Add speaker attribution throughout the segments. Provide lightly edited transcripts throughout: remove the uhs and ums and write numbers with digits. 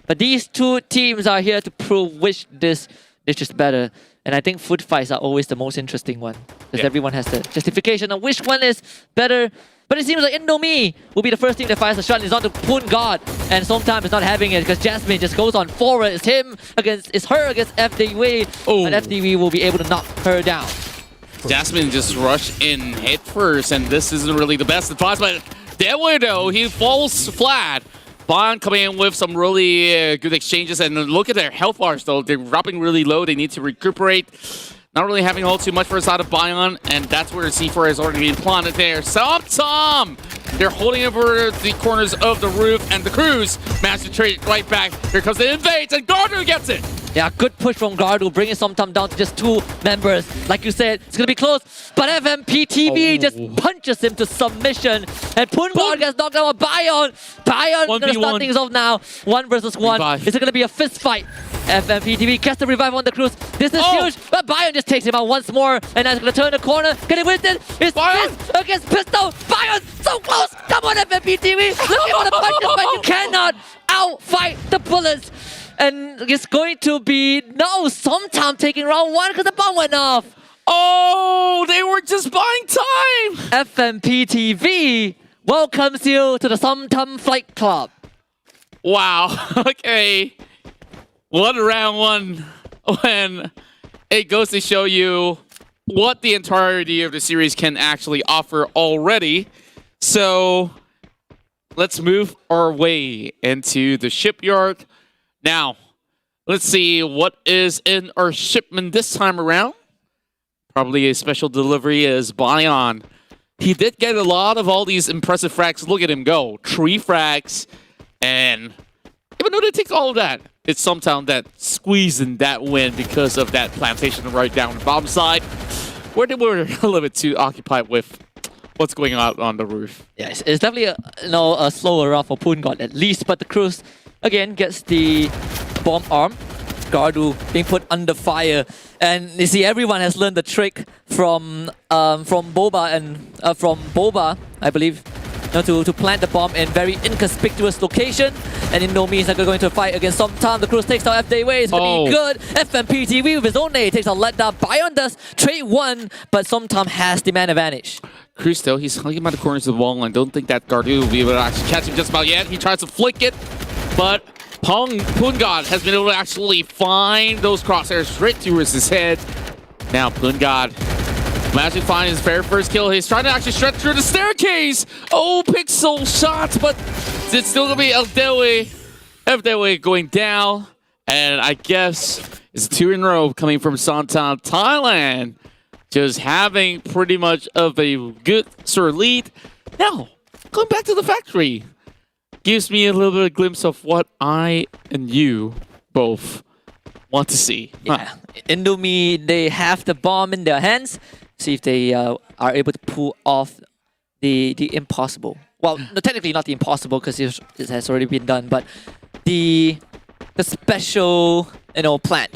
Speaker 1: But these two teams are here to prove which dish is better. And I think food fights are always the most interesting one. Because everyone has the justification of which one is better. But it seems like Indomie will be the first team that fires a shot. It's on to Poon God. And Somtam is not having it because Jasmine just goes on forward. It's her against FDW. And FDW will be able to knock her down.
Speaker 2: Jasmine just rushed in head first, and this isn't really the best advice, but Deadwood though, he falls flat. Bond coming in with some really good exchanges, and look at their health bars though. They're dropping really low. They need to recuperate. Not really having all too much for the side of Bion, and that's where C4 has already been planted there. Somtam! They're holding over the corners of the roof, and the Cruise managed to trade right back. Here comes the invades, and Gardu gets it!
Speaker 1: Yeah, good push from Gardu, bringing Somtam down to just 2 members. Like you said, it's going to be close, but FMPTV just punches him to submission. And Poon God gets knocked out by Bion. Bion going to start things off now. 1 versus 1. Is it going to be a fist fight? FMPTV gets the revive on the Cruise. This is huge, but Bion just takes him out once more. And now he's going to turn the corner. Can he win it? It's Fist against Pistol. Bion, so close. Come on, FMPTV. Looking for the punches, but you cannot outfight the bullets. And it's going to be, no, Somtam taking round 1 because the bomb went off.
Speaker 2: Oh, they were just buying time.
Speaker 1: FMPTV welcomes you to the Somtam Flight Club.
Speaker 2: Wow, okay. What a round 1 when it goes to show you what the entirety of the series can actually offer already. So let's move our way into the shipyard. Now, let's see what is in our shipment this time around. Probably a special delivery is Bion. He did get a lot of all these impressive frags. Look at him go. 3 frags. And even though they take all of that, it's Somtam that squeezing that win because of that plantation right down the bottom side. Where they were a little bit too occupied with what's going on the roof.
Speaker 1: Yeah, it's definitely a slower round for Poon God at least, but the Cruise again gets the bomb arm. Gardu being put under fire, and you see everyone has learned the trick from Boba and from Boba, I believe, to plant the bomb in very inconspicuous location. And Indomie is not going to fight against Somtam. The Cruise takes out FDW. It's going to be good. FMPTV with his own nade takes out letdown. Bion does trade 1, but Somtam has the man advantage.
Speaker 2: Cruise though, he's hugging by the corners of the wall, and I don't think that Gardu will be able to actually catch him just about yet. He tries to flick it, but Poon God has been able to actually find those crosshairs straight towards his head. Now Poon God managed to find his very first kill. He's trying to actually stretch through the staircase. Oh, pixel shot, but it's still going to be FDW going down. And I guess it's 2 in a row coming from Somtam, Thailand. Just having pretty much of a good sort of lead. Now, going back to the factory. Gives me a little bit of glimpse of what I and you both want to see.
Speaker 1: Yeah, Indomie, they have the bomb in their hands. See if they are able to pull off the impossible. Well, no, technically not the impossible because it has already been done, but the special, plan.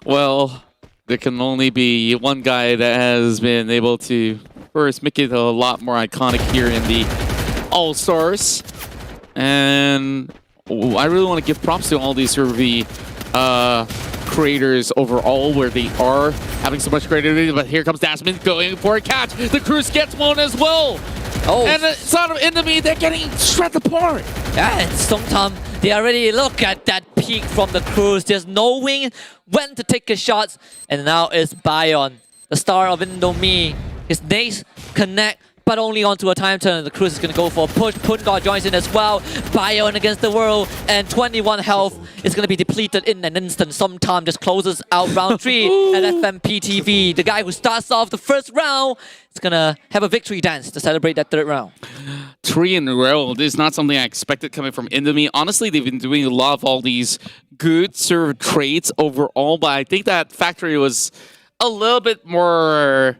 Speaker 2: Well, there can only be one guy that has been able to first make it a lot more iconic here in the All-Stars. And I really want to give props to all these sort of the creators overall, where they are having so much creativity. But here comes Jasmine going for a catch. The Cruise gets one as well. Oh, and it's not an enemy. They're getting shredded apart.
Speaker 1: Yeah, and Somtam, they already look at that peak from the Cruise, just knowing when to take his shots. And now it's Bion, the star of Indomie. His nades connect, but only onto a time turn. The Cruise is going to go for a push. Poon God joins in as well. Bion against the world, and 21 health is going to be depleted in an instant. Somtam just closes out round 3. And FMPTV, the guy who starts off the first round, is going to have a victory dance to celebrate that 3rd round.
Speaker 2: 3 in a row. This is not something I expected coming from Indomie. Honestly, they've been doing a lot of all these good sort of trades overall, but I think that factory was a little bit more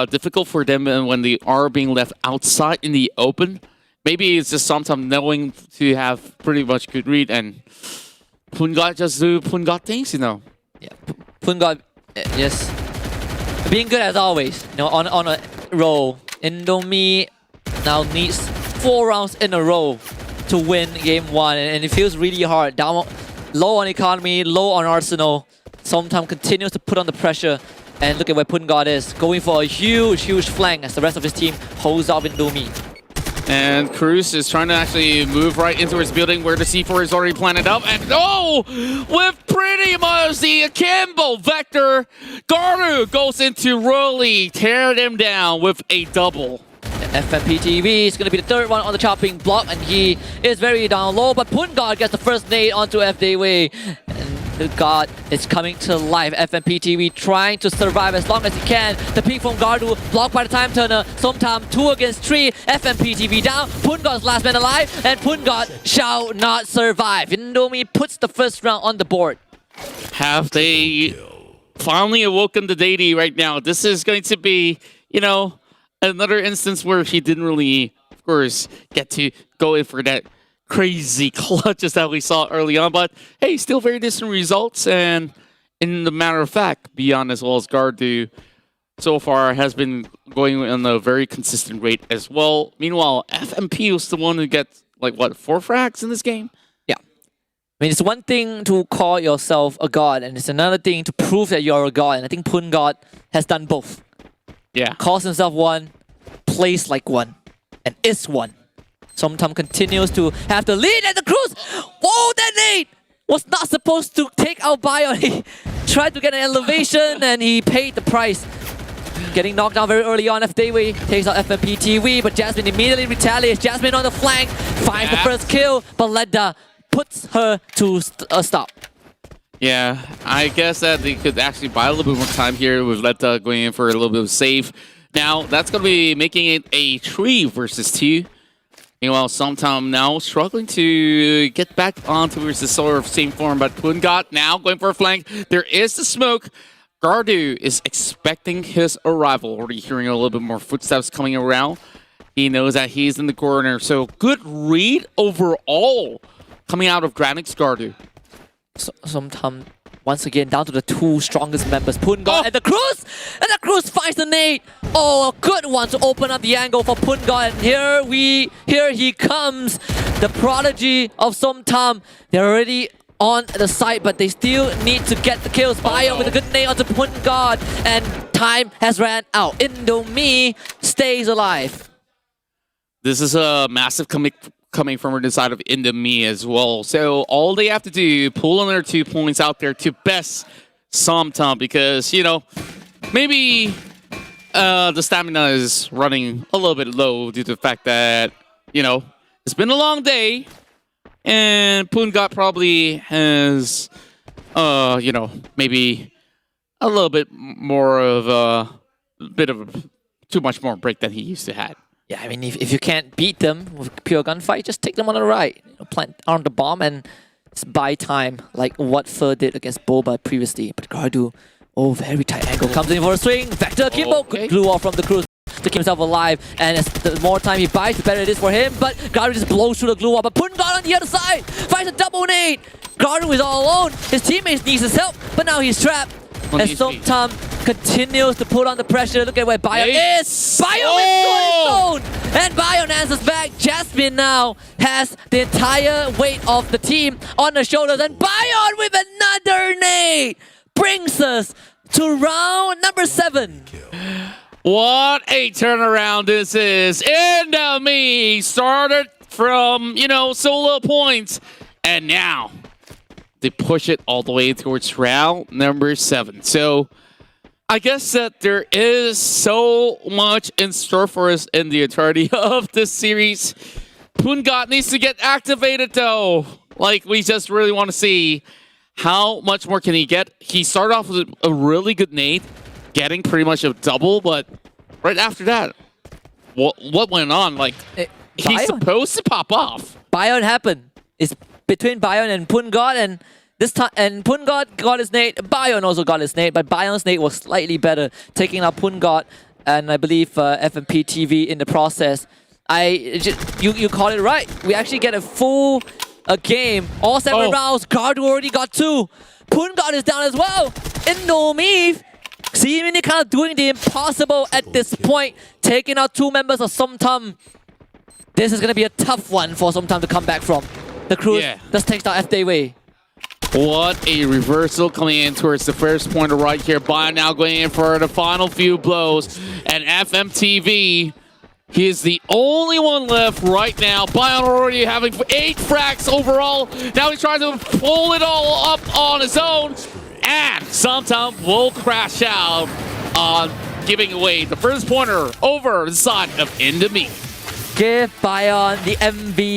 Speaker 2: difficult for them when they are being left outside in the open. Maybe it's just sometimes knowing to have pretty much good read, and Poon God just do Poon God things, Yeah,
Speaker 1: Poon God, yes, being good as always. On a roll. Indomie now needs 4 rounds in a row to win game 1, and it feels really hard. Down low on economy, low on arsenal. Somtam continues to put on the pressure, and look at where Pungod is, going for a huge flank as the rest of his team holds off Indomie.
Speaker 2: And Cruz is trying to actually move right into his building where the C4 is already planted up. And with pretty much the akimbo vector, Garu goes into really tear them down with a double.
Speaker 1: FMPTV is going to be the third one on the chopping block, and he is very down low, but Pungod gets the first nade onto FDW. The God is coming to life. FMPTV trying to survive as long as he can. The peek from Gardu blocked by the time turner. Somtam 2 against 3. FMPTV down. Pungod's last man alive, and Pungod shall not survive. Indomie puts the first round on the board.
Speaker 2: Have they finally awoken the deity right now? This is going to be, another instance where he didn't really, of course, get to go in for that crazy clutches that we saw early on, but hey, still very decent results. And in the matter of fact, Beyond as well as Gardu so far has been going on a very consistent rate as well. Meanwhile, FMP was the one who gets 4 frags in this game.
Speaker 1: Yeah. I mean, it's one thing to call yourself a god, and it's another thing to prove that you're a god. And I think Pungod has done both.
Speaker 2: Yeah.
Speaker 1: Calls himself one, plays like one, and is one. Somtam continues to have the lead, and the Cruz! Whoa, that nade was not supposed to take out Bion. He tried to get an elevation, and he paid the price. Getting knocked down very early on. FDW takes out FMPTV, but Jasmine immediately retaliates. Jasmine on the flank, finds the first kill, but Ledda puts her to a stop.
Speaker 2: Yeah, I guess that they could actually buy a little bit more time here with Ledda going in for a little bit of save. Now, that's going to be making it a 3 versus 2. Meanwhile, Somtam now struggling to get back onto the sort of same form, but Pungod now going for a flank. There is the smoke. Gardu is expecting his arrival. Already hearing a little bit more footsteps coming around. He knows that he's in the corner. So good read overall coming out of Granix Gardu.
Speaker 1: Somtam once again down to the 2 strongest members, Pungod and the Cruz! And the Cruz finds the nade! Oh, a good one to open up the angle for Pungod. And here he comes, the prodigy of Somtam. They're already on the side, but they still need to get the kills. Bion with a good nade onto Pungod, and time has ran out. Indomie stays alive.
Speaker 2: This is a massive coming from the side of Indomie as well. So all they have to do, pull another 2 points out there to best Somtam, because, maybe the stamina is running a little bit low due to the fact that, it's been a long day, and Pungod probably has, maybe a little bit more of too much more break than he used to have.
Speaker 1: Yeah, I mean, if you can't beat them with pure gunfight, just take them on the right. Plant on the bomb and just buy time, like what Fer did against Boba previously. But Gardu, very tight angle. Comes in for a swing. Vector Kimbo, good glue off from the Cruz to keep himself alive. And the more time he buys, the better it is for him. But Gardu just blows through the glue wall. But Pungod on the other side finds a double nade. Gardu is all alone. His teammates needs his help, but now he's trapped. As Somtam continues to put on the pressure. Look at where Bion is. Bion is on his own. And Bion answers back. Jasmine now has the entire weight of the team on her shoulders. And Bion with another nade brings us to round number 7.
Speaker 2: What a turnaround this is. Indomie started from, solo points. And now they push it all the way towards round number 7. So I guess that there is so much in store for us in the entirety of this series. Pungod needs to get activated though. We just really want to see how much more can he get. He started off with a really good nade, getting pretty much a double, but right after that, what went on? He's supposed to pop off.
Speaker 1: Bion happened. It's between Bion and Pungod, and this time, and Pungod got his nade. Bion also got his nade, but Bion's nade was slightly better, taking out Pungod and I believe FMPTV in the process. You call it right. We actually get a full game, all 7 rounds. Gardu already got 2. Pungod is down as well. Indomie seemingly kind of doing the impossible at this point, taking out 2 members of Somtam. This is going to be a tough one for Somtam to come back from. The Cruise
Speaker 2: Yeah.
Speaker 1: just takes down FDway.
Speaker 2: What a reversal coming in towards the first pointer right here. Bion now going in for the final few blows. And FMTV, he is the only one left right now. Bion already having 8 frags overall. Now he's trying to pull it all up on his own. And Somtam will crash out on giving away the first pointer over the side of Enemy.
Speaker 1: Give Bion the MVP.